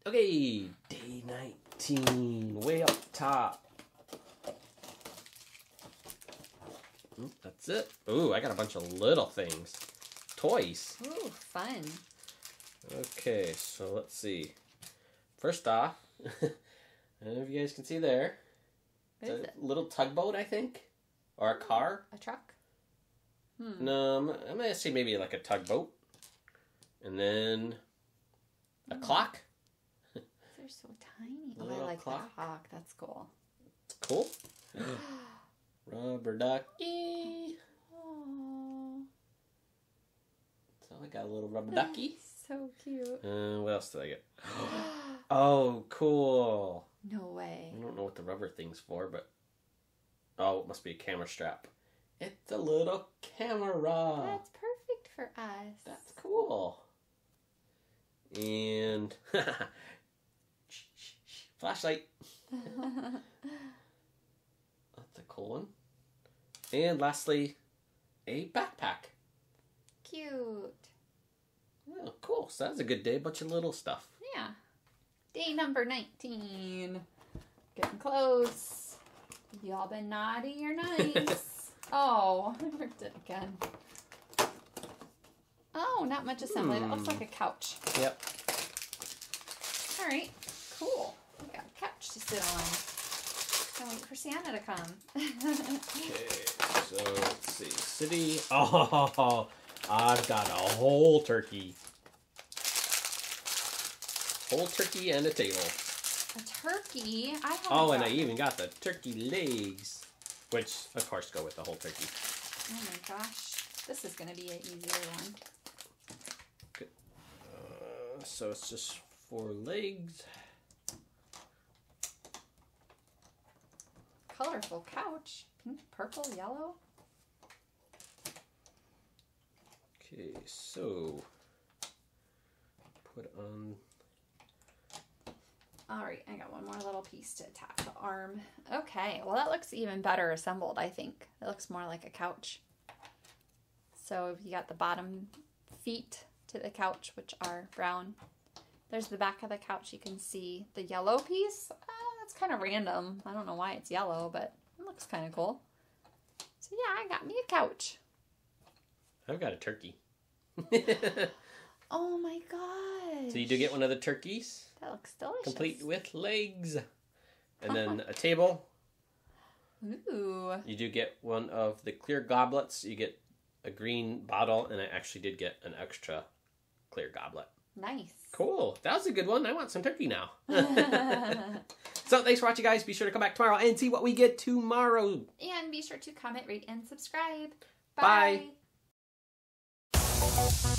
Okay, day 19, way up top. That's it. Ooh, I got a bunch of little things. Toys. Ooh, fun. Okay, so let's see. First off, I don't know if you guys can see there. What is it? A little tugboat, I think. Or a car. A truck? No, I'm going to say maybe like a tugboat. And then a clock. They're so tiny. A I little like clock. the clock. That's cool. It's cool. Rubber ducky. Oh, So I got a little rubber ducky. so cute. What else did I get? Oh, cool. No way. I don't know what the rubber thing's for, but... Oh, it must be a camera strap. It's a little camera. That's perfect for us. That's cool. And... flashlight. That's a cool one. And lastly, a backpack. Cute. Oh, cool. So that's a good day. A bunch of little stuff. Yeah. Day number 19. Getting close. Y'all been naughty or nice? Oh, I ripped it again. Oh, not much assembly. That looks like a couch. Yep. All right. Cool. We got a couch to sit on. Can't wait for Santa to come. Okay, so let's see. City. Oh, I've got a whole turkey. Whole turkey and a table. A turkey? Oh, and I even got the turkey legs, which of course go with the whole turkey. Oh my gosh. This is going to be an easier one. Good. So it's just 4 legs. Colorful couch. Pink, purple, yellow. Okay, so put on. All right, I got one more little piece to attach the arm. Okay, well that looks even better assembled, I think. It looks more like a couch. So you got the bottom feet to the couch, which are brown. There's the back of the couch. You can see the yellow piece. That's kind of random. I don't know why it's yellow, but it looks kind of cool. So yeah, I got me a couch. I've got a turkey. Oh my gosh. So you do get one of the turkeys. That looks delicious. Complete with legs. And then a table. Ooh. You do get one of the clear goblets. You get a green bottle, and I actually did get an extra clear goblet. Nice. Cool. That was a good one. I want some turkey now. So thanks for watching, guys. Be sure to come back tomorrow and see what we get tomorrow. And be sure to comment, rate, and subscribe. Bye. Bye.